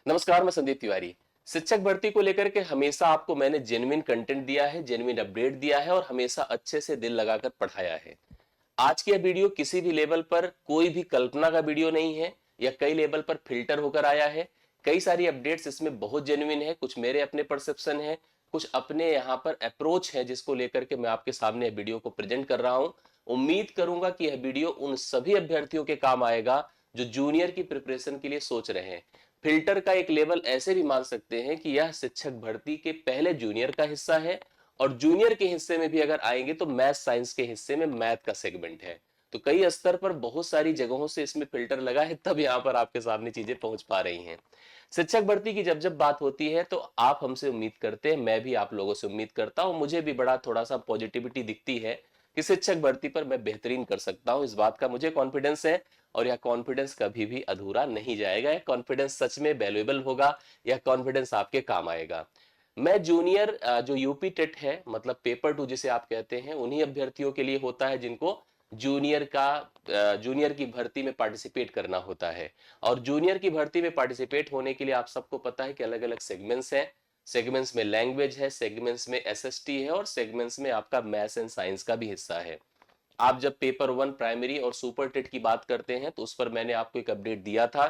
नमस्कार, मैं संदीप तिवारी। शिक्षक भर्ती को लेकर के हमेशा आपको मैंने जेन्युइन कंटेंट दिया है, जेन्युइन अपडेट दिया है और हमेशा अच्छे से दिल लगाकर पढ़ाया है। आज की यह वीडियो किसी भी लेवल पर कोई भी कल्पना का वीडियो नहीं है या कई लेवल पर फिल्टर होकर आया है। कई सारी अपडेट्स इसमें बहुत जेन्युइन है, कुछ मेरे अपने परसेप्शन है, कुछ अपने यहाँ पर अप्रोच है जिसको लेकर के मैं आपके सामने वीडियो को प्रेजेंट कर रहा हूं। उम्मीद करूंगा कि यह वीडियो उन सभी अभ्यर्थियों के काम आएगा जो जूनियर की प्रिपरेशन के लिए सोच रहे हैं। फिल्टर का एक लेवल ऐसे भी मान सकते हैं कि यह शिक्षक भर्ती के पहले जूनियर का हिस्सा है और जूनियर के हिस्से में भी अगर आएंगे तो मैथ साइंस के हिस्से में मैथ का सेगमेंट है। तो कई स्तर पर बहुत सारी जगहों से इसमें फिल्टर लगा है, तब यहाँ पर आपके सामने चीजें पहुंच पा रही हैं। शिक्षक भर्ती की जब जब बात होती है तो आप हमसे उम्मीद करते हैं, मैं भी आप लोगों से उम्मीद करता हूं, मुझे भी बड़ा थोड़ा सा पॉजिटिविटी दिखती है कि शिक्षक भर्ती पर मैं बेहतरीन कर सकता हूं। इस बात का मुझे कॉन्फिडेंस है और यह कॉन्फिडेंस कभी भी अधूरा नहीं जाएगा। यह कॉन्फिडेंस सच में वैल्यूएबल होगा, यह कॉन्फिडेंस आपके काम आएगा। मैं जूनियर जो यूपी टेट है, मतलब पेपर 2 जिसे आप कहते हैं, उन्हीं अभ्यर्थियों के लिए होता है जिनको जूनियर की भर्ती में पार्टिसिपेट करना होता है। और जूनियर की भर्ती में पार्टिसिपेट होने के लिए आप सबको पता है कि अलग अलग सेगमेंट्स हैं। सेगमेंट्स में लैंग्वेज है, सेगमेंट्स में एसएसटी है और सेगमेंट्स में आपका मैथ्स एंड साइंस का भी हिस्सा है। आप जब पेपर 1 प्राइमरी और सुपर टेट की बात करते हैं तो उस पर मैंने आपको एक अपडेट दिया था,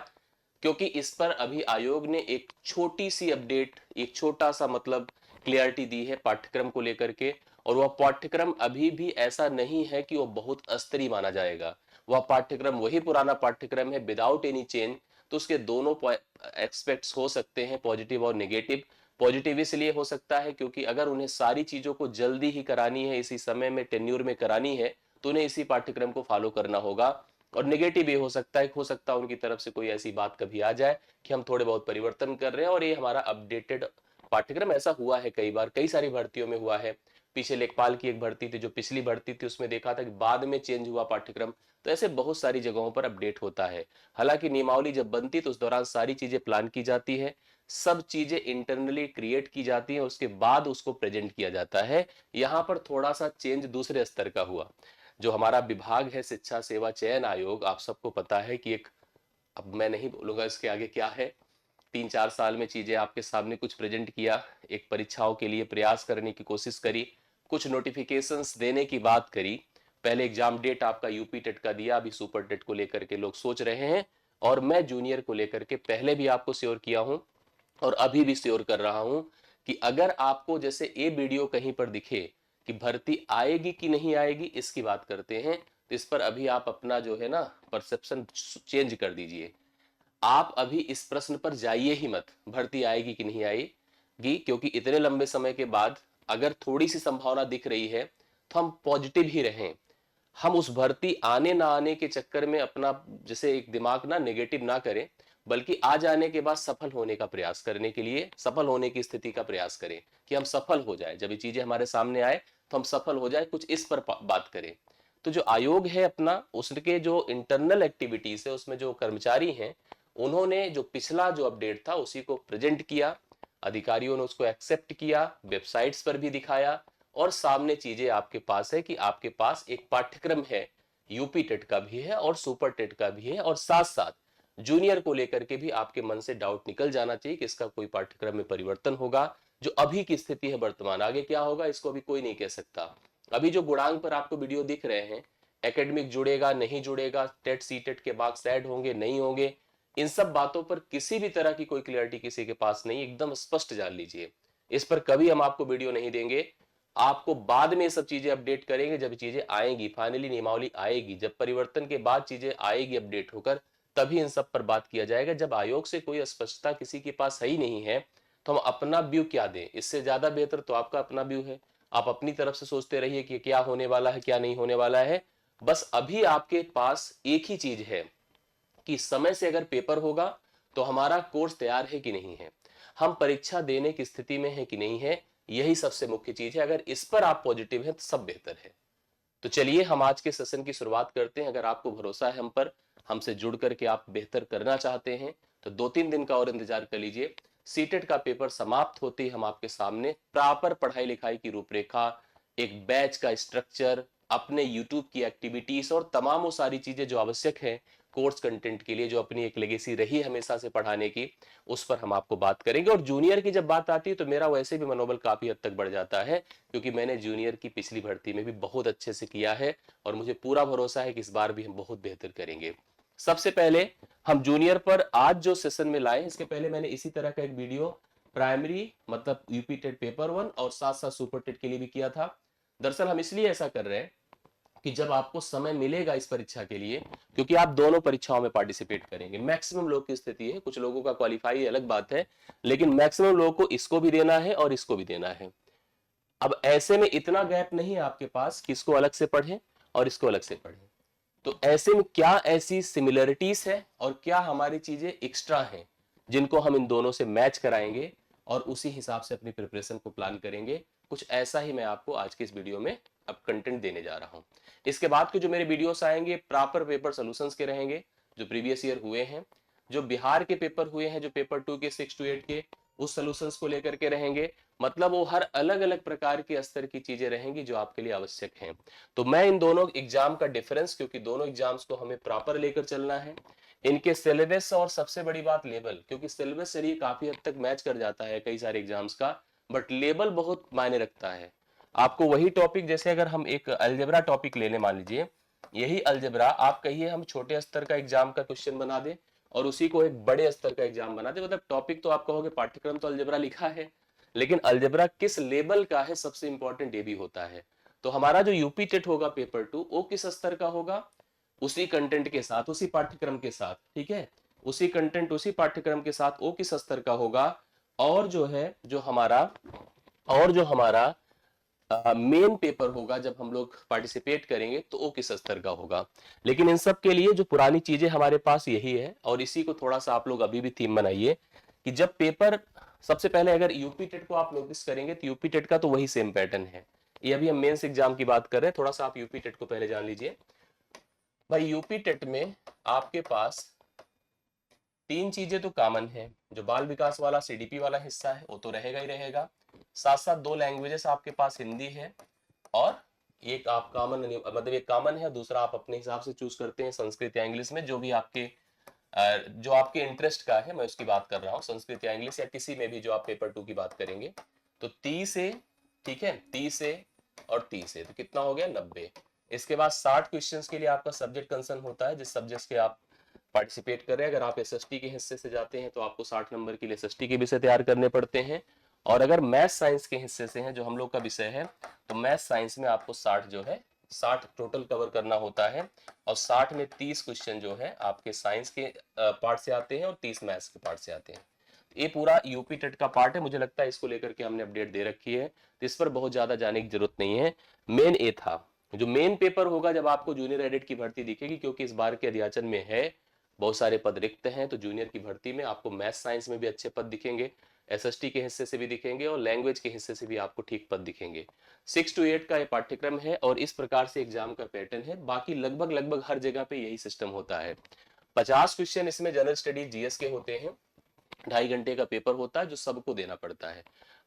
क्योंकि इस पर अभी आयोग ने एक छोटी सी अपडेट, एक छोटा सा मतलब क्लियरिटी दी है पाठ्यक्रम को लेकर के। और वह पाठ्यक्रम अभी भी ऐसा नहीं है कि वह बहुत स्तरीय माना जाएगा। वह पाठ्यक्रम वही पुराना पाठ्यक्रम है विदाउट एनी चेंज। तो उसके दोनों एक्सपेक्ट्स हो सकते हैं, पॉजिटिव और नेगेटिव। पॉजिटिव इसलिए हो सकता है क्योंकि अगर उन्हें सारी चीजों को जल्दी ही करानी है, इसी समय में टेन्योर में करानी है, तो उन्हें इसी पाठ्यक्रम को फॉलो करना होगा। और नेगेटिव ये हो सकता है उनकी तरफ से कोई ऐसी बात कभी आ जाए कि हम थोड़े बहुत परिवर्तन कर रहे हैं और ये हमारा अपडेटेड पाठ्यक्रम। ऐसा हुआ है कई बार, कई सारी भर्तियों में हुआ है। पीछे लेखपाल की एक भर्ती थी, जो पिछली भर्ती थी, उसमें देखा था कि बाद में चेंज हुआ पाठ्यक्रम। तो ऐसे बहुत सारी जगहों पर अपडेट होता है। हालांकि नियमावली जब बनती तो उस दौरान सारी चीजें प्लान की जाती है, सब चीजें इंटरनली क्रिएट की जाती हैं, उसके बाद उसको प्रेजेंट किया जाता है। यहाँ पर थोड़ा सा चेंज दूसरे स्तर का हुआ। जो हमारा विभाग है शिक्षा सेवा चयन आयोग, आप सबको पता है कि एक, अब मैं नहीं बोलूंगा इसके आगे क्या है, 3-4 साल में चीजें आपके सामने कुछ प्रेजेंट किया, एक परीक्षाओं के लिए प्रयास करने की कोशिश करी, कुछ नोटिफिकेशंस देने की बात करी। पहले एग्जाम डेट आपका यूपी टेट का दिया, अभी सुपर टेट को लेकर के लोग सोच रहे हैं। और मैं जूनियर को लेकर के पहले भी आपको श्योर किया हूं और अभी भी श्योर कर रहा हूं कि अगर आपको जैसे ये वीडियो कहीं पर दिखे कि भर्ती आएगी कि नहीं आएगी, इसकी बात करते हैं, तो इस पर अभी आप अपना जो है ना परसेप्शन चेंज कर दीजिए। आप अभी इस प्रश्न पर जाइए ही मत, भर्ती आएगी कि नहीं आएगी, क्योंकि इतने लंबे समय के बाद अगर थोड़ी सी संभावना दिख रही है तो हम पॉजिटिव ही रहें। हम उस भर्ती आने ना आने के चक्कर में अपना जैसे एक दिमाग ना नेगेटिव ना करें, बल्कि आ जाने के बाद सफल होने का प्रयास करने के लिए, सफल होने की स्थिति का प्रयास करें कि हम सफल हो जाए। जब ये चीजें हमारे सामने आए तो हम सफल हो जाए, कुछ इस पर बात करें। तो जो आयोग है अपना, उसके जो इंटरनल एक्टिविटीज है, उसमें जो कर्मचारी हैं, उन्होंने जो पिछला जो अपडेट था उसी को प्रेजेंट किया, अधिकारियों ने उसको एक्सेप्ट किया, वेबसाइट्स पर भी दिखाया और सामने चीजें आपके पास है कि आपके पास एक पाठ्यक्रम है, यूपी टेट का भी है और सुपर टेट का भी है। और साथ साथ जूनियर को लेकर के भी आपके मन से डाउट निकल जाना चाहिए कि इसका कोई पाठ्यक्रम में परिवर्तन होगा। जो अभी की स्थिति है वर्तमान, आगे क्या होगा इसको अभी कोई नहीं कह सकता। अभी जो गुणांक पर आपको वीडियो दिख रहे हैं, एकेडमिक जुड़ेगा नहीं जुड़ेगा, टेट सी टेट के मार्क्स ऐड होंगे नहीं होंगे, इन सब बातों पर किसी भी तरह की कोई क्लियरिटी किसी के पास नहीं। एकदम स्पष्ट जान लीजिए, इस पर कभी हम आपको वीडियो नहीं देंगे। आपको बाद में ये सब चीजें अपडेट करेंगे जब चीजें आएंगी, फाइनली नियमावली आएगी, जब परिवर्तन के बाद चीजें आएगी अपडेट होकर, तभी इन सब पर बात किया जाएगा। जब आयोग से कोई स्पष्टता किसी के पास है ही नहीं है तो हम अपना व्यू क्या दें। इससे ज्यादा बेहतर तो आपका अपना व्यू है। आप अपनी तरफ से सोचते रहिए कि क्या होने वाला है क्या नहीं होने वाला है। बस अभी आपके पास एक ही चीज है कि समय से अगर पेपर होगा तो हमारा कोर्स तैयार है कि नहीं है, हम परीक्षा देने की स्थिति में है कि नहीं है, यही सबसे मुख्य चीज है। अगर इस पर आप पॉजिटिव हैं तो सब बेहतर है। तो चलिए हम आज के सेशन की शुरुआत करते हैं। अगर आपको भरोसा है हम पर, हमसे जुड़ करके आप बेहतर करना चाहते हैं, तो 2-3 दिन का और इंतजार कर लीजिए। सीटेट का पेपर समाप्त होते ही हम आपके सामने प्रॉपर पढ़ाई लिखाई की रूपरेखा, एक बैच का स्ट्रक्चर, अपने यूट्यूब की एक्टिविटीज और तमाम वो सारी चीजें जो आवश्यक है कोर्स कंटेंट के लिए, जो अपनी एक लेगेसी रही हमेशा से पढ़ाने की, उस पर हम आपको बात करेंगे। और जूनियर की जब बात आती है तो मेरा वैसे भी मनोबल काफी हद तक बढ़ जाता है, क्योंकि मैंने जूनियर की पिछली भर्ती में भी बहुत अच्छे से किया है और मुझे पूरा भरोसा है कि इस बार भी हम बहुत बेहतर करेंगे। सबसे पहले हम जूनियर पर आज जो सेशन में लाए, इसके पहले मैंने इसी तरह का एक वीडियो प्राइमरी मतलब यूपी टेट पेपर 1 और साथ साथ सुपर टेट के लिए भी किया था। दरअसल हम इसलिए ऐसा कर रहे हैं कि जब आपको समय मिलेगा इस परीक्षा के लिए, क्योंकि आप दोनों परीक्षाओं में पार्टिसिपेट करेंगे, मैक्सिमम लोग की स्थिति है, कुछ लोगों का क्वालिफाई अलग बात है, लेकिन मैक्सिमम लोगों को इसको भी देना है और इसको भी देना है। अब ऐसे में इतना गैप नहीं है आपके पास कि इसको अलग से पढ़ें और इसको अलग से पढ़ें। तो ऐसे में क्या ऐसी सिमिलरिटीज है और क्या हमारी चीजें एक्स्ट्रा हैं जिनको हम इन दोनों से मैच कराएंगे और उसी हिसाब से अपनी प्रिपरेशन को प्लान करेंगे। कुछ ऐसा ही मैं आपको आज के इस वीडियो में अब कंटेंट देने जा रहा हूं। इसके बाद के जो मेरे वीडियोस आएंगे प्रॉपर पेपर सॉल्यूशंस के रहेंगे, जो प्रीवियस ईयर हुए हैं, जो बिहार के पेपर हुए हैं, जो पेपर 2 के 6 to 8 के, उस सॉल्यूशंस को लेकर के रहेंगे। मतलब वो हर अलग अलग प्रकार के स्तर की चीजें रहेंगी जो आपके लिए आवश्यक हैं। तो मैं इन दोनों एग्जाम का डिफरेंस, क्योंकि दोनों एग्जाम्स को हमें प्रॉपर लेकर चलना है, इनके सिलेबस और सबसे बड़ी बात लेवल, क्योंकि सिलेबस चलिए काफी हद तक मैच कर जाता है कई सारे एग्जाम्स का, बट लेवल बहुत मायने रखता है। आपको वही टॉपिक, जैसे अगर हम एक अलजेब्रा टॉपिक ले लें, मान लीजिए यही अलजेब्रा आप कहिए हम छोटे स्तर का एग्जाम का क्वेश्चन बना दे और उसी को एक बड़े स्तर का एग्जाम बना दे, मतलब टॉपिक तो आप कहोगे पाठ्यक्रम तो अलजेब्रा लिखा है, लेकिन अलजेब्रा किस लेवल का है सबसे इंपॉर्टेंट ये भी होता है। तो हमारा जो यूपी टेट होगा पेपर 2 वो किस स्तर का होगा, उसी कंटेंट के साथ, उसी पाठ्यक्रम के साथ, ठीक है, उसी कंटेंट उसी पाठ्यक्रम के साथ वो किस स्तर का होगा। और जो है जो हमारा मेन पेपर होगा जब हम लोग पार्टिसिपेट करेंगे तो वो किस स्तर का होगा। लेकिन इन सब के लिए जो पुरानी चीजें हमारे पास यही है, और इसी को थोड़ा सा आप लोग अभी भी थीम बनाइए कि जब पेपर, सबसे पहले अगर यूपी टेट को आप नोटिस करेंगे तो यूपी टेट का तो वही सेम पैटर्न है। ये अभी हम मेंस एग्जाम की बात कर रहे हैं, थोड़ा सा आप यूपी टेट को पहले जान लीजिए। भाई यूपी टेट में आपके पास तीन चीजें तो कॉमन है, जो बाल विकास वाला सीडीपी वाला हिस्सा है वो तो रहेगा ही रहेगा, साथ साथ दो लैंग्वेजेस आपके पास हिंदी है, और एक आप कॉमन मतलब एक कॉमन है, दूसरा आप अपने हिसाब से चूज करते हैं संस्कृत या इंग्लिश में, जो भी आपके जो आपके इंटरेस्ट का है, मैं उसकी बात कर रहा हूँ, संस्कृत या इंग्लिश या किसी में भी जो आप पेपर 2 की बात करेंगे। तो 30 से, ठीक है, 30 से और 30 से तो कितना हो गया 90। इसके बाद 60 क्वेश्चंस के लिए आपका सब्जेक्ट कंसर्न होता है, जिस सब्जेक्ट के आप पार्टिसिपेट कर रहे हैं। अगर आप एसएसटी के हिस्से से जाते हैं तो आपको 60 नंबर के लिए एसएसटी के विषय तैयार करने पड़ते हैं, और अगर मैथ साइंस के हिस्से से हैं जो हम लोग का विषय है, तो मैथ साइंस में आपको 60 जो है 60 टोटल कवर करना होता है, और 60 में 30 क्वेश्चन जो है आपके साइंस के पार्ट से आते हैं और 30 मैथ्स के पार्ट से आते हैं। ये पूरा यूपी टेट का पार्ट है, मुझे लगता है इसको लेकर के हमने अपडेट दे रखी है, तो इस पर बहुत ज्यादा जाने की जरूरत नहीं है। मेन ए था, जो मेन पेपर होगा जब आपको जूनियर एडिट की भर्ती दिखेगी, क्योंकि इस बार के अध्याचन में है बहुत सारे पद रिक्त हैं, तो जूनियर की भर्ती में आपको मैथ साइंस में भी अच्छे पद दिखेंगे, एसएसटी के हिस्से से भी दिखेंगे और लैंग्वेज के हिस्से से भी आपको ठीक पद दिखेंगे। 6 to 8 का ये पाठ्यक्रम है और इस प्रकार से एग्जाम का पैटर्न है। बाकी लगभग लगभग हर जगह पे यही सिस्टम होता है। 50 क्वेश्चन इसमें जनरल स्टडी जीएस के होते हैं, 2.5 घंटे का पेपर होता है जो सबको देना पड़ता है।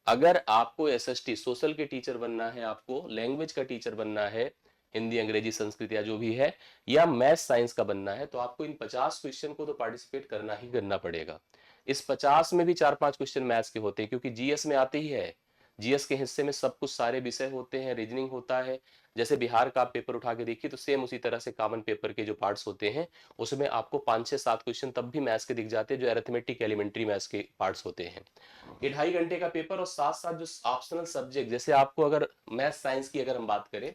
अगर आपको एसएसटी सोशल के टीचर बनना है, आपको लैंग्वेज का टीचर बनना है, हिंदी अंग्रेजी संस्कृत या जो भी है, या मैथ साइंस का बनना है, तो आपको इन 50 क्वेश्चन को तो पार्टिसिपेट करना ही करना पड़ेगा। इस 50 में भी 4-5 क्वेश्चन मैथ्स के होते हैं, क्योंकि जीएस में आते ही है, जीएस के हिस्से में सब कुछ सारे विषय होते हैं, रीजनिंग होता है। जैसे बिहार का आप पेपर उठा के देखिए तो सेम उसी तरह से कॉमन पेपर के जो पार्ट्स होते हैं उसमें आपको 5-6-7 क्वेश्चन तब भी मैथ्स के दिख जाते हैं, जो अरिथमेटिक एलिमेंट्री मैथ्स के पार्ट्स होते हैं। ये 2.5 घंटे का पेपर, और साथ साथ जो ऑप्शनल सब्जेक्ट, जैसे आपको अगर मैथ साइंस की अगर हम बात करें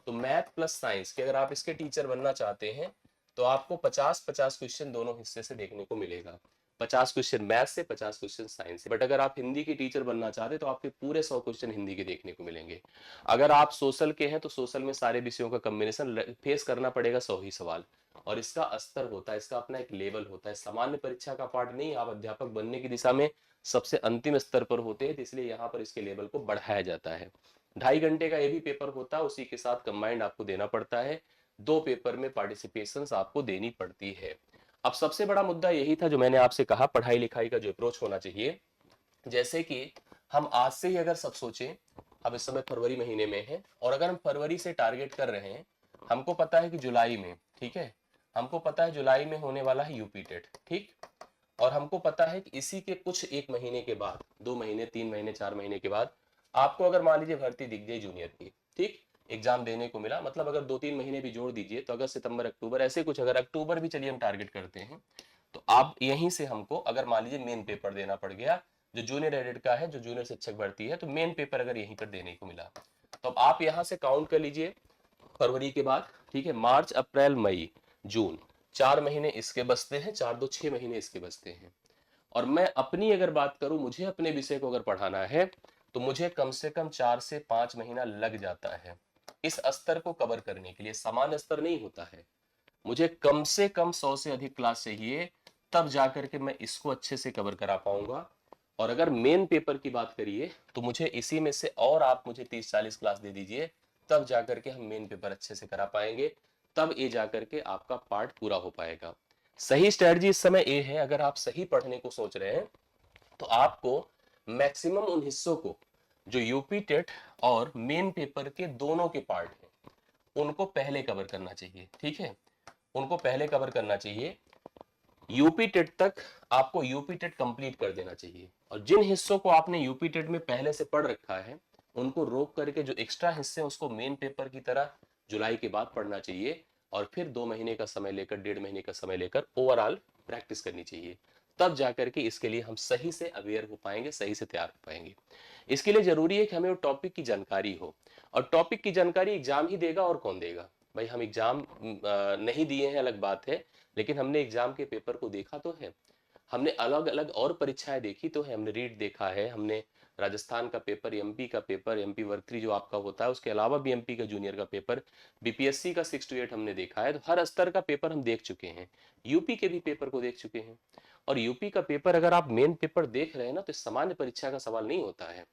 तो मैथ प्लस साइंस के अगर आप इसके टीचर बनना चाहते हैं तो आपको 50-50 क्वेश्चन दोनों हिस्से से देखने को मिलेगा, 50 क्वेश्चन मैथ से, 50 क्वेश्चन साइंस से। बट अगर आप हिंदी के टीचर बनना चाहते हैं तो आपके पूरे 100 क्वेश्चन हिंदी के देखने को मिलेंगे। अगर आप सोशल के हैं तो सोशल में सारे विषयों का कॉम्बिनेशन फेस करना पड़ेगा, 100 ही सवाल, और इसका स्तर होता है, इसका अपना एक लेवल होता है, सामान्य परीक्षा का पार्ट नहीं, आप अध्यापक बनने की दिशा में सबसे अंतिम स्तर पर होते हैं, तो इसलिए यहाँ पर इसके लेवल को बढ़ाया जाता है। 2.5 घंटे का ये भी पेपर होता है, उसी के साथ कंबाइंड आपको देना पड़ता है, 2 पेपर में पार्टिसिपेशन आपको देनी पड़ती है। अब सबसे बड़ा मुद्दा यही था जो मैंने आपसे कहा, पढ़ाई लिखाई का जो अप्रोच होना चाहिए। जैसे कि हम आज से ही अगर सब सोचें, अब इस समय फरवरी महीने में है, और अगर हम फरवरी से टारगेट कर रहे हैं, हमको पता है कि जुलाई में, ठीक है, हमको पता है जुलाई में होने वाला है यूपी टेट, ठीक। और हमको पता है कि इसी के कुछ एक महीने के बाद, 2 महीने, 3 महीने, 4 महीने के बाद आपको अगर मान लीजिए भर्ती दिख गई जूनियर की, ठीक, एग्जाम देने को मिला, मतलब अगर 2-3 महीने भी जोड़ दीजिए तो अगस्त, सितंबर, अक्टूबर, ऐसे कुछ, अगर अक्टूबर भी चलिए हम टारगेट करते हैं, तो आप यहीं से हमको अगर मान लीजिए मेन पेपर देना पड़ गया जो जूनियर एडेड का है, जो जूनियर शिक्षक भर्ती है, तो मेन पेपर अगर यहीं पर देने को मिला, तो अब आप यहाँ से काउंट कर लीजिए फरवरी के बाद, ठीक है, मार्च, अप्रैल, मई, जून, 4 महीने इसके बचते हैं, 4 2 6 महीने इसके बचते हैं। और मैं अपनी अगर बात करूं, मुझे अपने विषय को अगर पढ़ाना है तो मुझे कम से कम 4 से 5 महीना लग जाता है इस स्तर को कवर करने के लिए। सामान्य स्तर नहीं होता है, मुझे कम से कम 100 से अधिक क्लास चाहिए, तब जाकर के मैं इसको अच्छे से कवर करा पाऊंगा। और अगर मेन पेपर की बात करिए तो मुझे इसी में से और आप मुझे 30-40 क्लास दे दीजिए, तब जाकर के हम मेन पेपर अच्छे से करा पाएंगे, तब ये जाकर के आपका पार्ट पूरा हो पाएगा। सही स्ट्रेटजी इस समय ये है, अगर आप सही पढ़ने को सोच रहे हैं तो आपको मैक्सिमम उन हिस्सों को जो यूपी टेट और मेन पेपर के दोनों के पार्ट हैं उनको पहले कवर करना चाहिए, ठीक है, उनको पहले कवर करना चाहिए। यूपी टेट तक आपको यूपी टेट कंप्लीट कर देना चाहिए, और जिन हिस्सों को आपने यूपी टेट में पहले से पढ़ रखा है उनको रोक करके जो एक्स्ट्रा हिस्से हैं उसको मेन पेपर की तरह जुलाई के बाद पढ़ना चाहिए, और फिर 2 महीने का समय लेकर, 1.5 महीने का समय लेकर ओवरऑल प्रैक्टिस करनी चाहिए। तब जाकर के इसके लिए हम सही से अवेयर हो पाएंगे, सही से तैयार हो पाएंगे। इसके लिए जरूरी है कि हमें वो टॉपिक की जानकारी हो, और टॉपिक की जानकारी एग्जाम ही देगा, और कौन देगा भाई। हम एग्जाम नहीं दिए हैं अलग बात है, लेकिन हमने एग्जाम के पेपर को देखा तो है, हमने अलग अलग और परीक्षाएं देखी तो है, हमने रीट देखा है, हमने राजस्थान का पेपर, एमपी का पेपर, एमपी वर्क 3 जो आपका होता है, उसके अलावा भी एमपी का जूनियर का पेपर, बीपीएससी का 6 to 8 हमने देखा है। तो हर स्तर का पेपर हम देख चुके हैं, यूपी के भी पेपर को देख चुके हैं। और यूपी का पेपर अगर आप मेन पेपर देख रहे हैं ना, तो सामान्य परीक्षा का सवाल नहीं होता है,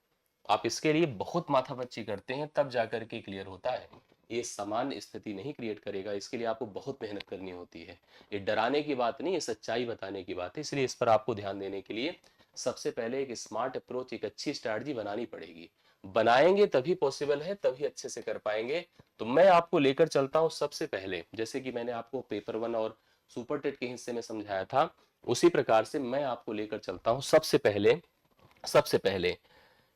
आप इसके लिए बहुत माथापच्ची करते हैं तब जाकर के क्लियर होता है। ये सामान्य स्थिति नहीं क्रिएट करेगा, इसके लिए आपको बहुत मेहनत करनी होती है। ये डराने की बात नहीं, ये सच्चाई बताने की बात है, इसलिए इस पर आपको ध्यान देने के लिए सबसे पहले एक स्मार्ट अप्रोच, एक अच्छी स्ट्रैटेजी बनानी पड़ेगी। बनाएंगे तभी पॉसिबल है, तभी अच्छे से कर पाएंगे। तो मैं आपको लेकर चलता हूँ सबसे पहले, जैसे कि मैंने आपको पेपर 1 और सुपर टेट के हिस्से में समझाया था, उसी प्रकार से मैं आपको लेकर चलता हूँ सबसे पहले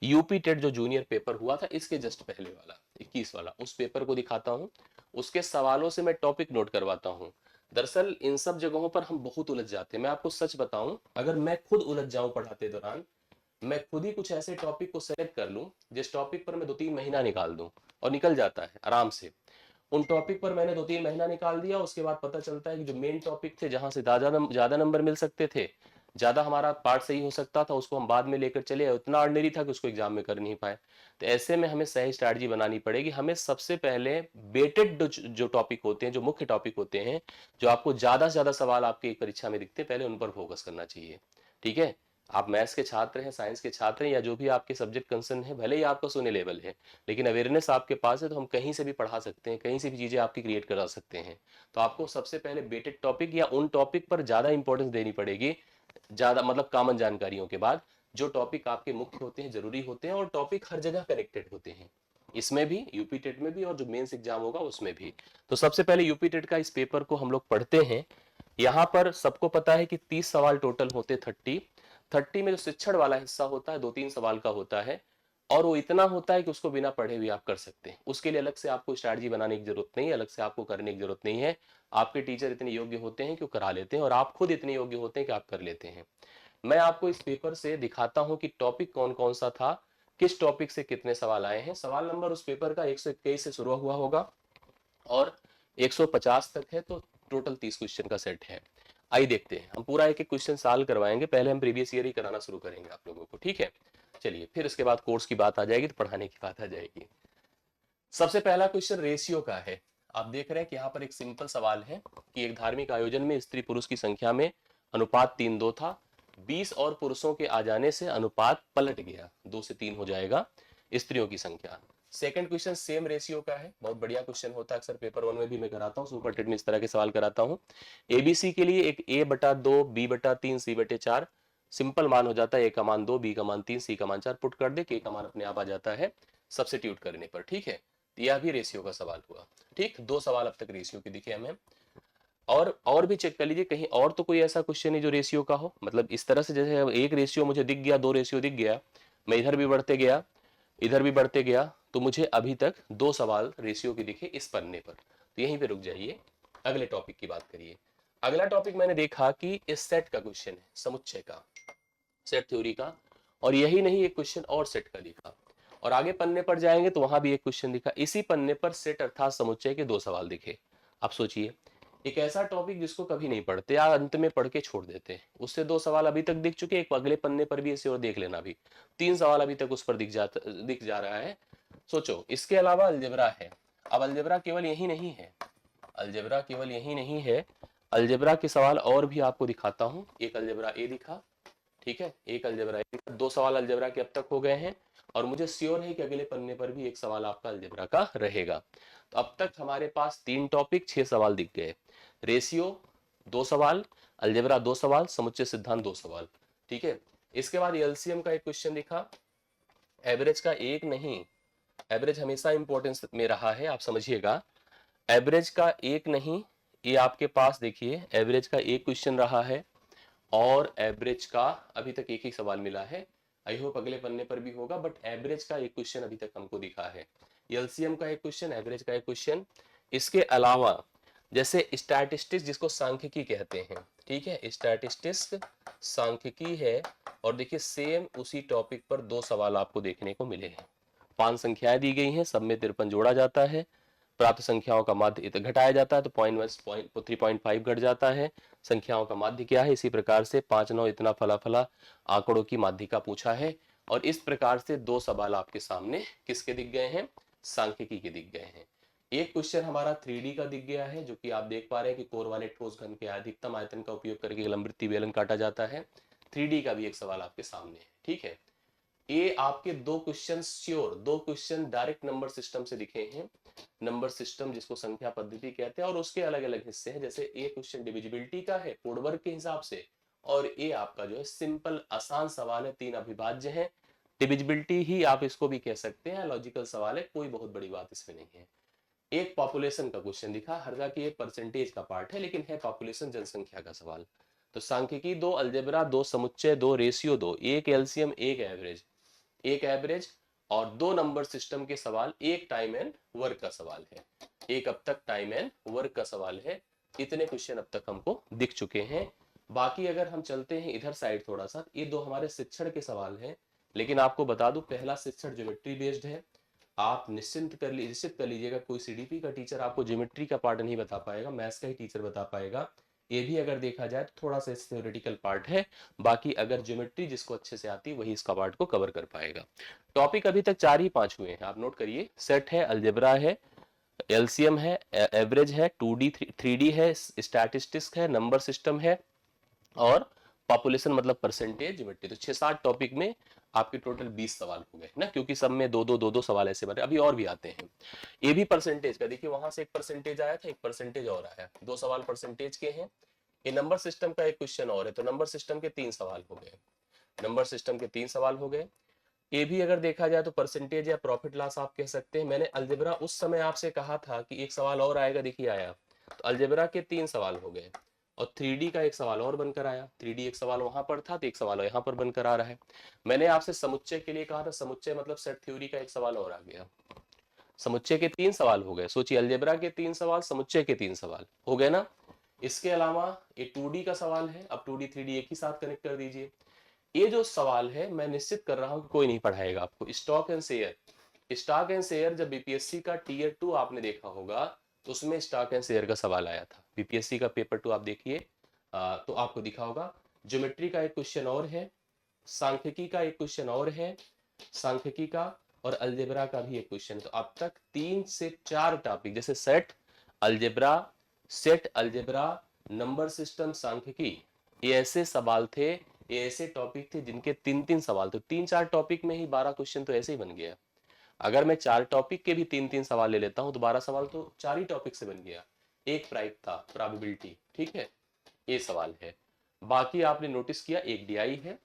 यूपी टेट जो जूनियर पेपर हुआ था इसके जस्ट पहले वाला 21 वाला, उस पेपर को दिखाता हूँ, उसके सवालों से मैं टॉपिक नोट करवाता हूँ। दरअसल इन सब जगहों पर हम बहुत उलझ जाते हैं, मैं आपको सच बताऊं, अगर मैं खुद उलझ जाऊं पढ़ाते दौरान, मैं खुद ही कुछ ऐसे टॉपिक को सेलेक्ट कर लूं जिस टॉपिक पर मैं 2-3 महीना निकाल दूं, और निकल जाता है आराम से। उन टॉपिक पर मैंने 2-3 महीना निकाल दिया, उसके बाद पता चलता है कि जो मेन टॉपिक थे, जहां से ज्यादा नंबर मिल सकते थे, ज्यादा हमारा पार्ट सही हो सकता था, उसको हम बाद में लेकर चले, उतना ऑर्डिनरी था कि उसको एग्जाम में कर नहीं पाए। तो ऐसे में हमें सही स्ट्रैटेजी बनानी पड़ेगी। हमें सबसे पहले वेटेड जो टॉपिक होते हैं, जो मुख्य टॉपिक होते हैं, जो आपको ज्यादा से ज्यादा सवाल आपकी परीक्षा में दिखते हैं, पहले उन पर फोकस करना चाहिए, ठीक है। आप मैथ्स के छात्र हैं, साइंस के छात्र हैं, या जो भी आपके सब्जेक्ट कंसर्न है, भले ही आपका शून्य लेवल है, लेकिन अवेयरनेस आपके पास है, तो हम कहीं से भी पढ़ा सकते हैं, कहीं से भी चीजें आपकी क्रिएट करा सकते हैं। तो आपको सबसे पहले वेटेड टॉपिक या उन टॉपिक पर ज्यादा इंपॉर्टेंस देनी पड़ेगी, ज्यादा मतलब कॉमन जानकारियों के बाद, जो टॉपिक आपके मुख्य होते हैं, जरूरी होते हैं, और टॉपिक हर जगह कनेक्टेड होते हैं, इसमें भी, यूपी टेट में भी, और जो मेंस एग्जाम होगा उसमें भी। तो सबसे पहले यूपी टेट का इस पेपर को हम लोग पढ़ते हैं। यहाँ पर सबको पता है कि 30 सवाल टोटल होते, 30 में जो शिक्षण वाला हिस्सा होता है 2-3 सवाल का होता है, और वो इतना होता है कि उसको बिना पढ़े हुए आप कर सकते हैं। उसके लिए अलग से आपको स्ट्रैटेजी बनाने की जरूरत नहीं है, अलग से आपको करने की जरूरत नहीं है। आपके टीचर इतने योग्य होते हैं कि वो करा लेते हैं, और आप खुद इतने योग्य होते हैं कि आप कर लेते हैं। मैं आपको इस पेपर से दिखाता हूं कि टॉपिक कौन कौन सा था, किस टॉपिक से कितने सवाल आए हैं। सवाल नंबर उस पेपर का 121 से शुरू हुआ होगा और 150 तक है, तो टोटल 30 क्वेश्चन का सेट है। आइए देखते हैं, हम पूरा एक एक क्वेश्चन सॉल्व करवाएंगे। पहले हम प्रीवियस ईयर ही कराना शुरू करेंगे आप लोगों को, ठीक है। चलिए, फिर उसके बाद कोर्स की बात आ जाएगी, तो पढ़ाने की बात आ जाएगी। सबसे पहला क्वेश्चन रेशियो का है। आप देख रहे हैं कि यहाँ पर एक सिंपल सवाल है कि एक धार्मिक आयोजन में स्त्री पुरुष की संख्या में अनुपात 3:2 था, 20 और पुरुषों के आ जाने से अनुपात पलट गया, 2 से 3 हो जाएगा स्त्रियों की संख्या। सेकंड क्वेश्चन सेम रेशियो का है, बहुत बढ़िया क्वेश्चन होता है, अक्सर पेपर 1 में भी मैं कराता हूँ, सुपर टेट में इस तरह के सवाल कराता हूँ। एबीसी के लिए एक a/2, b/3, c/4, सिंपल मान हो जाता है, a का मान 2, b का मान 3, c का मान 4, पुट कर दे, k का मान अपने आप आ जाता है सब्स्टिट्यूट करने पर, ठीक है। यह भी रेशियो का सवाल हुआ, ठीक। 2 सवाल अब तक रेशियो के दिखे हमें। और भी चेक कर लीजिए कहीं और तो कोई ऐसा क्वेश्चन नहीं जो रेशियो का हो, मतलब इस तरह से जैसे एक रेशियो मुझे दिख गया, दो रेशियो दिख गया, मैं इधर भी बढ़ते गया, इधर भी बढ़ते गया, तो मुझे अभी तक दो सवाल रेशियो के दिखे इस पन्ने पर, तो यहीं पे रुक जाइए, अगले टॉपिक की बात करिए। अगला टॉपिक मैंने देखा कि इस सेट का क्वेश्चन है, समुच्चय का, सेट थ्योरी का, और यही नहीं एक क्वेश्चन और सेट का दिखा, और आगे पन्ने पर जाएंगे तो वहां भी एक क्वेश्चन दिखा, इसी पन्ने पर सेट अर्थात समुच्चय के दो सवाल दिखे। आप सोचिए, एक ऐसा टॉपिक जिसको कभी नहीं पढ़ते या अंत में पढ़ के छोड़ देते हैं, उससे दो सवाल अभी तक दिख चुके, एक अगले पन्ने पर भी ऐसे और देख लेना, भी तीन सवाल अभी तक उस पर दिख जा रहा है। सोचो, इसके अलावा अलजेब्रा है। अब अलजेब्रा केवल यही नहीं है, अलजेब्रा केवल यही नहीं है, अलजेब्रा के सवाल और भी आपको दिखाता हूं। एक अलजेब्रा ए दिखा, ठीक है, एक अलजेब्रा ए दिखा, दो सवाल अलजेब्रा के अब तक हो गए हैं, और मुझे श्योर है कि अगले पन्ने पर भी एक सवाल आपका अलजेब्रा का रहेगा। तो अब तक हमारे पास तीन टॉपिक, 6 सवाल दिख गए। रेशियो दो सवाल, अलजेब्रा दो सवाल, समुच्चय सिद्धांत दो सवाल, ठीक है। इसके बाद एलसीएम का एक क्वेश्चन दिखा, एवरेज का एक नहीं, एवरेज हमेशा इंपॉर्टेंस में रहा है, आप समझिएगा, एवरेज का एक नहीं, ये आपके पास देखिए एवरेज का एक क्वेश्चन रहा है, और एवरेज का अभी तक एक ही सवाल मिला है, आई होप अगले पन्ने पर भी होगा, बट एवरेज का एक क्वेश्चन अभी तक हमको दिखा है, एलसीएम का एक क्वेश्चन, एवरेज का एक क्वेश्चन। इसके अलावा जैसे स्टैटिस्टिक्स जिसको सांख्यिकी कहते हैं, ठीक है, स्टैटिस्टिक्स सांख्यिकी है, और देखिए सेम उसी टॉपिक पर दो सवाल आपको देखने को मिले हैं। 5 संख्याएं दी गई हैं, सब में 53 जोड़ा जाता है, प्राप्त संख्याओं का माध्य घटाया जाता है तो 3.5 घट जाता है, संख्याओं का माध्य क्या है, इसी प्रकार से 5 9 इतना फला फला आंकड़ों की माध्य का पूछा है, और इस प्रकार से दो सवाल आपके सामने किसके दिख गए हैं, सांख्यिकी के दिख गए हैं। एक क्वेश्चन हमारा 3D का दिख गया है, जो कि आप देख पा रहे हैं कि कोर वाले ठोस घन के अधिकतम आयतन का उपयोग करके लंबवृत्तीय बेलन काटा जाता है। 3D का भी एक सवाल आपके सामने है, ठीक है। ये आपके दो क्वेश्चन श्योर, दो क्वेश्चन डायरेक्ट नंबर सिस्टम से दिखे हैं, नंबर सिस्टम जिसको संख्या पद्धति कहते हैं, और उसके अलग अलग हिस्से हैं, जैसे ये क्वेश्चन डिविजिबिलिटी का है कोड वर्ग के हिसाब से, और ये आपका जो है सिंपल आसान सवाल है, तीन अविभाज्य है, डिविजिबिलिटी ही आप इसको भी कह सकते हैं, लॉजिकल सवाल है, कोई बहुत बड़ी बात इसमें नहीं है। एक पॉपुलेशन का क्वेश्चन दिखा, हर की एक परसेंटेज का पार्ट है, लेकिन है पॉपुलेशन जनसंख्या का सवाल। तो सांख्यिकी दो, अलजेब्रा दो, समुच्चय दो, रेशियो दो, एक एलसीएम एक एवरेज, एक एवरेज, और दो नंबर सिस्टम के सवाल, एक टाइम एंड वर्क का सवाल है, एक अब तक टाइम एंड वर्क का सवाल है। इतने क्वेश्चन अब तक हमको दिख चुके हैं। बाकी अगर हम चलते हैं इधर साइड थोड़ा सा, ये दो हमारे शिक्षण के सवाल हैं, लेकिन आपको बता दूं पहला शिक्षण ज्योमेट्री बेस्ड है, आप निश्चित कर लीजिएगा, कोई सीडीपी का टीचर आपको ज्योमेट्री का पार्ट नहीं बता पाएगा, मैथ्स का ही टीचर बता पाएगा। ये भी अगर देखा जाए तो थोड़ा सा थ्योरेटिकल पार्ट है, बाकी अगर ज्योमेट्री जिसको अच्छे से आती है वही इसका पार्ट को कवर कर पाएगा। टॉपिक अभी तक 4 ही 5 हुए हैं, आप नोट करिए, सेट है, अलजेब्रा है, एलसीएम है, एवरेज है, 2D 3D है, स्टैटिस्टिक्स है, नंबर सिस्टम है, और पॉपुलेशन मतलब परसेंटेज ज्योमेट्री। तो 6-7 टॉपिक में आपके टोटल 20 सवाल हो गए ना, क्योंकि सब में दो सवाल ऐसे बने, अभी और भी आते हैं। ये भी परसेंटेज का देखिए, वहां से एक परसेंटेज आया था, एक परसेंटेज और आया, दो सवाल परसेंटेज के हैं। ये नंबर सिस्टम का एक क्वेश्चन और है, तो नंबर सिस्टम के 3 सवाल हो गए, नंबर सिस्टम के 3 सवाल हो गए। ये भी अगर देखा जाए तो परसेंटेज या प्रॉफिट लॉस आप कह सकते हैं। मैंने अलजेब्रा उस समय आपसे कहा था कि एक सवाल और आएगा, देखिए आया, तो अलजेब्रा के 3 सवाल हो गए, और 3D का एक सवाल और बनकर आया, 3D एक सवाल वहां पर था तो एक सवाल यहाँ पर बनकर आ रहा है। मैंने आपसे समुच्चय के लिए कहा था, समुच्चय मतलब सेट थ्योरी का एक सवाल और आ गया, समुच्चय के 3 सवाल हो गए। सोचिए, अलजेब्रा के 3 सवाल, समुच्चय के 3 सवाल हो गए ना। इसके अलावा ये 2D का सवाल है, अब 2D 3D एक ही साथ कनेक्ट कर दीजिए। ये जो सवाल है मैं निश्चित कर रहा हूं कि कोई नहीं पढ़ाएगा आपको, stock and share, stock and share जब बीपीएससी का टीयर 2 आपने देखा होगा, तो उसमें स्टॉक एंड शेयर का सवाल आया था, बीपीएससी का पेपर 2 आप देखिए, तो आपको दिखा होगा। ज्योमेट्री का एक क्वेश्चन और है, सांख्यिकी का एक क्वेश्चन और है, सांख्यिकी का और अलजेब्रा का भी एक क्वेश्चन। तो अब तक 3 से 4 टॉपिक, जैसे सेट अलजेब्रा, नंबर सिस्टम, सांख्यिकी, ये ऐसे सवाल थे, ये ऐसे टॉपिक थे जिनके 3-3 सवाल, तो 3-4 टॉपिक में ही 12 क्वेश्चन तो ऐसे ही बन गया। अगर मैं 4 टॉपिक के भी 3-3 सवाल ले लेता हूं तो 12 सवाल तो 4 ही टॉपिक से बन गया। एक प्राइप था, प्रोबेबिलिटी, ठीक है, ये सवाल है। बाकी आपने नोटिस किया एक डीआई है,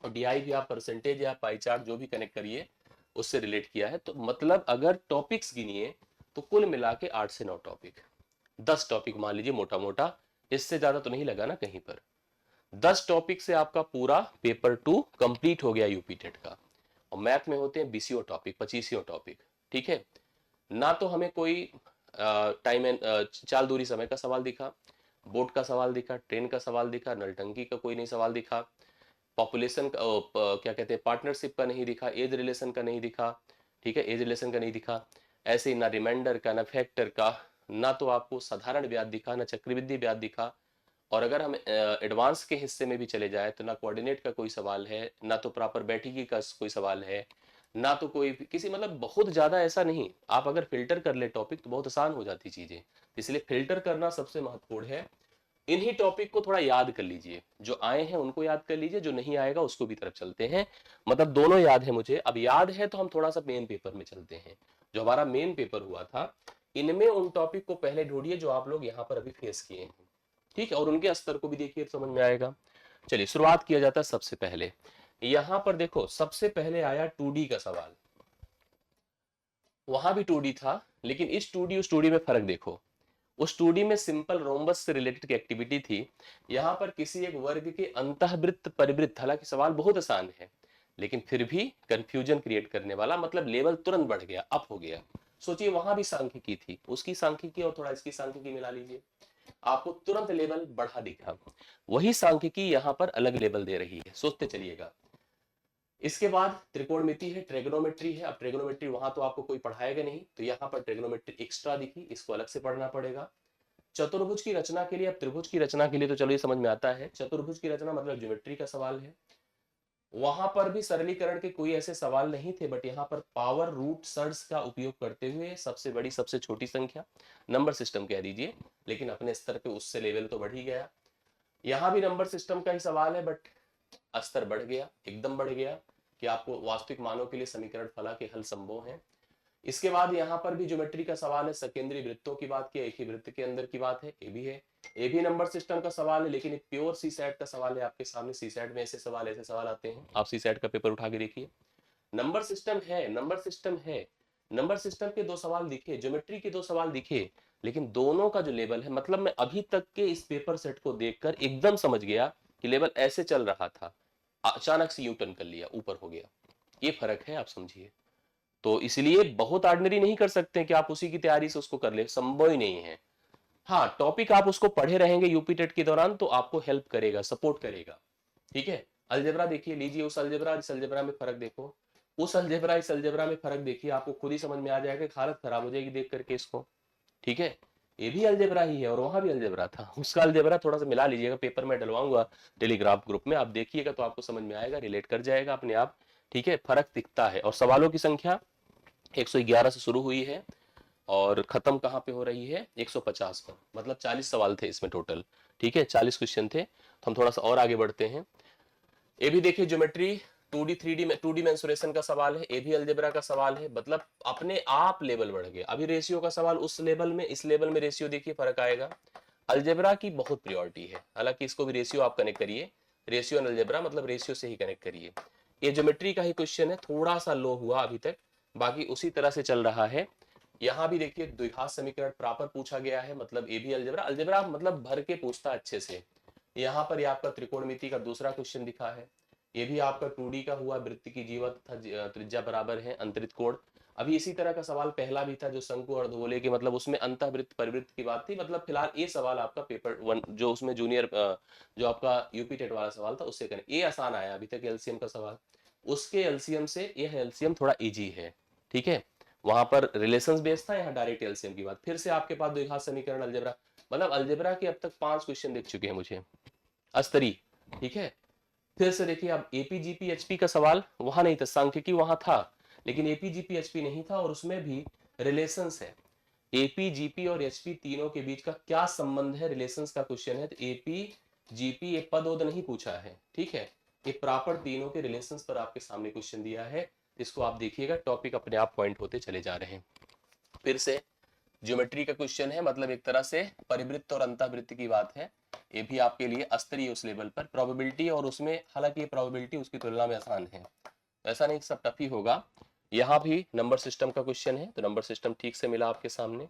और डीआई भी आप परसेंटेज या पाई चार्ट जो भी कनेक्ट करिए उससे रिलेट किया है। तो मतलब अगर टॉपिक्स गिनिए तो कुल मिला के 8 से 9 टॉपिक, 10 टॉपिक मान लीजिए मोटा मोटा, इससे ज्यादा तो नहीं लगा ना कहीं पर। 10 टॉपिक से आपका पूरा पेपर 2 कंप्लीट हो गया यूपी टेट का। और मैथ में होते हैं 20 टॉपिक, 25 टॉपिक, ठीक है। ना तो हमें कोई टाइम एंड चाल दूरी समय का सवाल दिखा, बोट का सवाल दिखा, ट्रेन का सवाल दिखा, नलटंकी का कोई नहीं सवाल दिखा, पॉपुलेशन का क्या कहते हैं पार्टनरशिप का नहीं दिखा, एज रिलेशन का नहीं दिखा, ठीक है, एज रिलेशन का नहीं दिखा। ऐसे ही ना रिमाइंडर का, ना फैक्टर का, ना तो आपको साधारण ब्याज दिखा, ना चक्रवृद्धि ब्याज दिखा। और अगर हम एडवांस के हिस्से में भी चले जाए तो ना कोऑर्डिनेट का कोई सवाल है, ना तो प्रॉपर बैठिकी का कोई सवाल है, ना तो कोई किसी मतलब बहुत ज्यादा ऐसा नहीं। आप अगर फिल्टर कर ले टॉपिक तो बहुत आसान हो जाती चीजें, इसलिए फिल्टर करना सबसे महत्वपूर्ण है। इन्हीं टॉपिक को थोड़ा याद कर लीजिए, जो आए हैं उनको याद कर लीजिए, जो नहीं आएगा उसको भी तरफ चलते हैं। मतलब दोनों याद है मुझे, अब याद है तो हम थोड़ा सा मेन पेपर में चलते हैं। जो हमारा मेन पेपर हुआ था, इनमें उन टॉपिक को पहले ढूंढिए जो आप लोग यहाँ पर अभी फेस किए हैं, ठीक है, और उनके स्तर को भी देखिए तो समझ में आएगा। चलिए शुरुआत किया जाता है सबसे पहले। यहां पर देखो सबसे पहले आया 2D का सवाल। वहां भी 2D था, लेकिन इस 2D उस 2D में फर्क देखो। उस 2D में सिंपल रोम्बस से रिलेटेड की एक्टिविटी थी। यहां पर किसी एक वर्ग के अंतःवृत्त परिवृत्त, हालांकि सवाल बहुत आसान है लेकिन फिर भी कंफ्यूजन क्रिएट करने वाला, मतलब लेवल तुरंत बढ़ गया, अप हो गया। सोचिए वहां भी सांख्यिकी थी, उसकी सांख्यिकी और थोड़ा इसकी सांख्यिकी मिला लीजिए, आपको तुरंत लेवल बढ़ा दिखा। वही सांख्यिकी यहाँ पर अलग लेवल दे रही है, सोचते चलिएगा। इसके बाद त्रिकोणमिति है, ट्रेगोनोमेट्री है। अब ट्रेगोनोमेट्री वहां तो आपको कोई पढ़ाएगा नहीं, तो यहाँ पर ट्रेगोनोमेट्री एक्स्ट्रा दिखी, इसको अलग से पढ़ना पड़ेगा। चतुर्भुज की रचना के लिए, अब त्रिभुज की रचना के लिए तो चलो ये समझ में आता है, चतुर्भुज की रचना मतलब ज्योमेट्री का सवाल है। वहां पर भी सरलीकरण के कोई ऐसे सवाल नहीं थे, बट यहाँ पर पावर रूट सर्ड्स का उपयोग करते हुए सबसे बड़ी सबसे छोटी संख्या, नंबर सिस्टम कह दीजिए, लेकिन अपने स्तर पे उससे लेवल तो बढ़ ही गया। यहाँ भी नंबर सिस्टम का ही सवाल है, बट स्तर बढ़ गया, एकदम बढ़ गया, कि आपको वास्तविक मानों के लिए समीकरण फला के हल संभव हैं। इसके बाद यहाँ पर भी ज्योमेट्री का सवाल है, सकेंद्री वृत्तों की बात की, एक ही वृत्त के अंदर की बात है, ये भी है। ये भी नंबर सिस्टम का सवाल है, लेकिन एक प्योर सी सेट का सवाल है आपके सामने। सी सेट में ऐसे सवाल आते हैं, आप सी सेट का पेपर उठा के देखिए। नंबर सिस्टम है, नंबर सिस्टम है, नंबर सिस्टम के 2 सवाल दिखे, ज्योमेट्री के 2 सवाल दिखे, लेकिन दोनों का जो लेवल है, मतलब मैं अभी तक के इस पेपर सेट को देखकर एकदम समझ गया कि लेवल ऐसे चल रहा था, अचानक से यू टर्न कर लिया, ऊपर हो गया। ये फर्क है, आप समझिए। तो इसलिए बहुत ऑर्डिनरी नहीं कर सकते कि आप उसी की तैयारी से उसको कर ले, संभव ही नहीं है। हाँ, टॉपिक आप उसको पढ़े रहेंगे यूपी टेट के दौरान तो आपको हेल्प करेगा, सपोर्ट करेगा, ठीक है। अलजेब्रा देखिए, लीजिए उस अलजेब्रा इस अलजेब्रा में फर्क देखो, उस अलजेब्रा इस अलजेब्रा में फर्क देखिए, आपको खुद ही समझ में आ जाएगा, हालत खराब हो जाएगी देख करके इसको, ठीक है। ये भी अलजेब्रा ही है और वहां भी अलजेब्रा था, उसका अलजेब्रा थोड़ा सा मिला लीजिएगा, पेपर में डलवाऊंगा टेलीग्राफ ग्रुप में, आप देखिएगा तो आपको समझ में आएगा, रिलेट कर जाएगा अपने आप, ठीक है। फर्क दिखता है। और सवालों की संख्या 111 से शुरू हुई है और खत्म कहाँ पे हो रही है, 150 पर, मतलब 40 सवाल थे इसमें टोटल, ठीक है, 40 क्वेश्चन थे। तो हम थोड़ा सा और आगे बढ़ते हैं। ये भी देखिए ज्योमेट्री 2D 3D में 2D मेंसुरेशन का सवाल है, ये भी अलजेब्रा का सवाल है, मतलब अपने आप लेवल बढ़ गया। अभी रेशियो का सवाल उस लेवल में, इस लेवल में रेशियो देखिए फर्क आएगा। अलजेब्रा की बहुत प्रायोरिटी है, हालांकि इसको भी रेशियो आप कनेक्ट करिए, रेशियो एंड अलजेब्रा मतलब रेशियो से ही कनेक्ट करिए। ये ज्योमेट्री का ही क्वेश्चन है, थोड़ा सा लो हुआ अभी तक, बाकी उसी तरह से चल रहा है। यहाँ भी देखिए द्विघात समीकरण प्रॉपर पूछा गया है, मतलब ये भी अलजेब्रा, अलजेब्रा मतलब भर के पूछता अच्छे से। यहाँ पर ये आपका त्रिकोणमिति का दूसरा क्वेश्चन दिखा है, ये भी आपका 2D का हुआ, वृत्त की जीवत था, त्रिज्या बराबर है, अंतरित कोण। अभी इसी तरह का सवाल पहला भी था जो शंकु अर्धगोले के, मतलब उसमें अंतःवृत्त परिवृत्त की बात थी। मतलब फिलहाल ये सवाल आपका पेपर 1 जो उसमें जूनियर जो आपका यूपी टेट वाला सवाल था उससे करें, ये आसान आया अभी तक एलसीएम का सवाल, उसके एलसीएम से यह एलसीएम थोड़ा इजी है, ठीक है। वहां पर रिलेशंस बेस्ड था, यहाँ डायरेक्ट एलसीएम की बात। फिर से आपके पास द्विघात समीकरण अलजेब्रा, मतलब अलजेब्रा के अब तक 5 क्वेश्चन दिख चुके हैं मुझे, अस्तरी, ठीक है। फिर से देखिए अब एपीजीपी एचपी का सवाल वहां नहीं था, सांख्यिकी वहां था, लेकिन एपीजीपी एचपी नहीं था, और उसमें भी रिलेशंस है, एपीजीपी और एचपी तीनों के बीच का क्या संबंध है, रिलेशंस का क्वेश्चन है। तो एपीजीपी ये पद ओद नहीं पूछा है, ठीक है, ये प्रॉपर तीनों के रिलेशंस पर आपके सामने क्वेश्चन दिया है। इसको आप देखिएगा, टॉपिक अपने आप पॉइंट होते चले जा रहे हैं। फिर से ज्योमेट्री का क्वेश्चन है, मतलब एक तरह से परिवृत्त और अंतःवृत्त की बात है, ये भी आपके लिए स्तरीय उस लेवल पर प्रोबेबिलिटी, और उसमें हालांकि ये प्रोबेबिलिटी उसकी तुलना में आसान है, ऐसा नहीं सब टफ ही होगा। यहाँ भी नंबर सिस्टम का क्वेश्चन है, तो नंबर सिस्टम ठीक से मिला आपके सामने।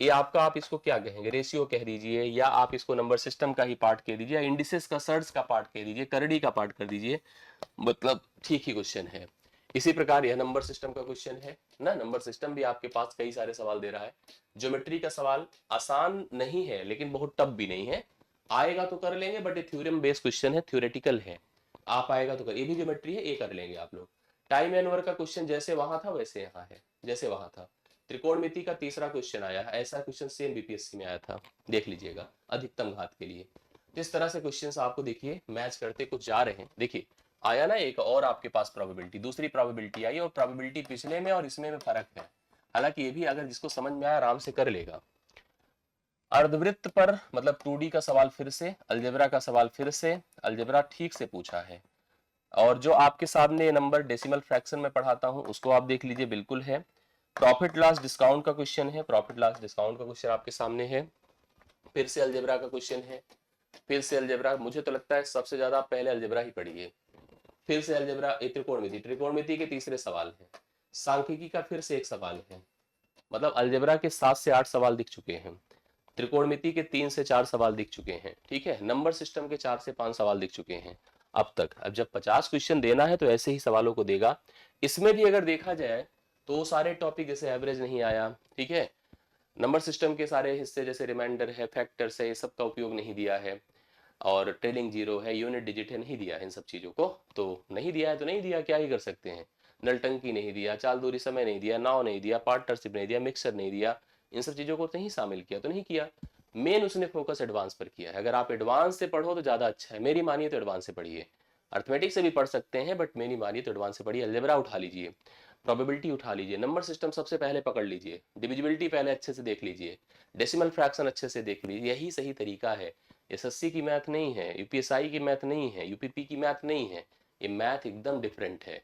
ये आपका, आप इसको क्या कहेंगे, रेशियो कह दीजिए, या आप इसको नंबर सिस्टम का ही पार्ट कह दीजिए, या इंडिसेस का सर्च का पार्ट कह दीजिए, करड़ी का पार्ट कर दीजिए, मतलब ठीक ही क्वेश्चन है। इसी प्रकार यह नंबर सिस्टम का क्वेश्चन है ना। नंबर सिस्टम भी आपके पास कई सारे सवाल दे रहा है। ज्योमेट्री का सवाल आसान नहीं है लेकिन बहुत टफ भी नहीं है, आएगा तो कर लेंगे, बट ये थ्योरम बेस्ड क्वेश्चन है, थ्योरेटिकल है, आप आएगा तो कर, ये भी ज्योमेट्री है, ये कर लेंगे आप लोग। टाइम एनवर का क्वेश्चन जैसे वहां था वैसे यहाँ है, जैसे वहां था। त्रिकोणमिति का तीसरा क्वेश्चन आया है, ऐसा क्वेश्चन सेम बीपीएससी में आया था, देख लीजिएगा, अधिकतम घात के लिए। इस तरह से क्वेश्चंस आपको देखिए मैच करते कुछ जा रहे हैं। देखिए आया ना एक और आपके पास प्रोबेबिलिटी, दूसरी प्रोबेबिलिटी आई, और प्रोबेबिलिटी पिछले में और इसमें फर्क है। हालांकि ये भी अगर जिसको समझ में आया आराम से कर लेगा। अर्धवृत्त पर मतलब 2D का सवाल फिर से, अलजेब्रा का सवाल फिर से, अलजेब्रा ठीक से पूछा है। और जो आपके सामने नंबर डेसिमल फ्रैक्शन में पढ़ाता हूं उसको आप देख लीजिए, बिल्कुल है। प्रॉफिट लॉस डिस्काउंट का क्वेश्चन है, प्रॉफिट लॉस डिस्काउंट का क्वेश्चन आपके सामने है, फिर से अलजेब्रा का क्वेश्चन है, फिर से अलजेब्रा। मुझे तो लगता है सबसे ज्यादा आप पहले अलजेब्रा ही पढ़िए, फिर से अलजेब्रा। त्रिकोणमिति, त्रिकोणमिति के तीसरे सवाल है, सांख्यिकी का फिर से एक सवाल है, मतलब अलजेब्रा के 7 से 8 सवाल दिख चुके हैं, त्रिकोणमिति के 3 से 4 सवाल दिख चुके हैं, ठीक है, नंबर सिस्टम के 4 से 5 सवाल दिख चुके हैं अब तक। अब जब 50 क्वेश्चन देना है तो ऐसे ही सवालों को देगा। इसमें भी अगर देखा जाए तो सारे टॉपिक जैसे एवरेज नहीं आया, ठीक है, नंबर सिस्टम के सारे हिस्से जैसे रिमाइंडर है, फैक्टर्स है, ये सब का उपयोग नहीं दिया है, और ट्रेलिंग जीरो है, यूनिट डिजिट है, नहीं दिया है इन सब चीजों को। तो नहीं दिया है तो नहीं दिया, क्या ही कर सकते हैं। नलटंकी नहीं दिया, चाल दूरी समय नहीं दिया, नाव नहीं दिया, पार्टनरशिप नहीं दिया, मिक्सर नहीं दिया, इन सब चीजों को नहीं शामिल किया तो नहीं किया। मेन उसने फोकस एडवांस पर किया है। अगर आप एडवांस से पढ़ो तो ज्यादा अच्छा है, मेरी मानिए तो एडवांस से पढ़िए। अर्थमेटिक से भी पढ़ सकते हैं बट मेरी मानिए तो एडवांस से पढ़िए। अलजेब्रा उठा लीजिए, प्रोबेबिलिटी उठा लीजिए, नंबर सिस्टम सबसे पहले पकड़ लीजिए, डिविजिबिलिटी पहले अच्छे से देख लीजिए, डेसिमल फ्रैक्शन अच्छे से देख लीजिए, यही सही तरीका है। एसएससी की मैथ नहीं है, यूपीएसआई की मैथ नहीं है, यूपीपी की मैथ नहीं है, ये मैथ एकदम डिफरेंट है।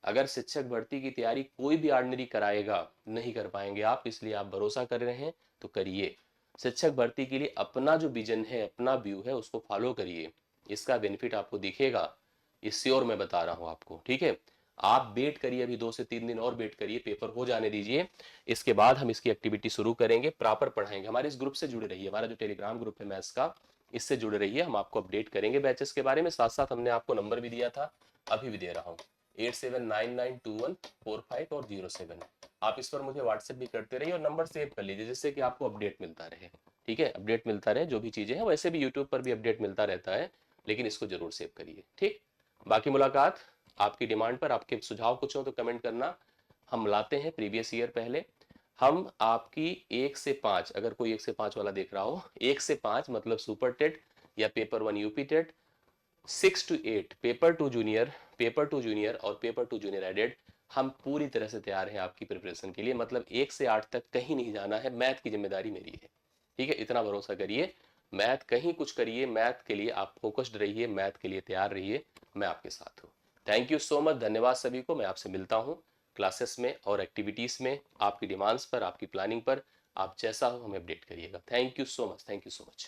अगर शिक्षक भर्ती की तैयारी कोई भी ऑर्डिनरी कराएगा नहीं कर पाएंगे आप, इसलिए आप भरोसा कर रहे हैं तो करिए। शिक्षक भर्ती के लिए अपना जो विजन है, अपना व्यू है, उसको फॉलो करिए, इसका बेनिफिट आपको दिखेगा, ये श्योर मैं बता रहा हूँ आपको, ठीक है। आप वेट करिए, अभी 2 से 3 दिन और वेट करिए, पेपर हो जाने दीजिए, इसके बाद हम इसकी एक्टिविटी शुरू करेंगे, प्रॉपर पढ़ाएंगे। हमारे इस ग्रुप से जुड़े रहिए, हमारा जो टेलीग्राम ग्रुप है मैथ्स का, इससे जुड़े रहिए, हम आपको अपडेट करेंगे बैचेस के बारे में। साथ साथ हमने आपको नंबर भी दिया था, अभी भी दे रहा हूँ, 87992145 और 07। आप इस पर मुझे व्हाट्सएप भी करते रहिए और नंबर सेव कर लीजिए, जिससे कि आपको अपडेट मिलता रहे, ठीक है, अपडेट मिलता रहे जो भी चीजें हैं। वैसे भी यूट्यूब पर भी अपडेट मिलता रहता है, लेकिन इसको जरूर सेव करिए, ठीक। बाकी मुलाकात आपकी डिमांड पर, आपके सुझाव कुछ हो तो कमेंट करना, हम लाते हैं प्रीवियस ईयर पहले। हम आपकी 1 से 5, अगर कोई 1 से 5 वाला देख रहा हो, 1 से 5 मतलब सुपर टेट या paper 1 UP TET, 6 to 8 paper 2 junior, paper 2 junior और पेपर 2 जूनियर एडेड, हम पूरी तरह से तैयार हैं आपकी प्रिपरेशन के लिए। मतलब 1 से 8 तक कहीं नहीं जाना है, मैथ की जिम्मेदारी मेरी है, ठीक है, इतना भरोसा करिए। मैथ कहीं कुछ करिए, मैथ के लिए आप फोकस्ड रहिए, मैथ के लिए तैयार रहिए, मैं आपके साथ हूँ। थैंक यू सो मच, धन्यवाद सभी को। मैं आपसे मिलता हूँ क्लासेस में और एक्टिविटीज में, आपकी डिमांड्स पर, आपकी प्लानिंग पर। आप जैसा हो हमें अपडेट करिएगा। Thank you so much, thank you so much.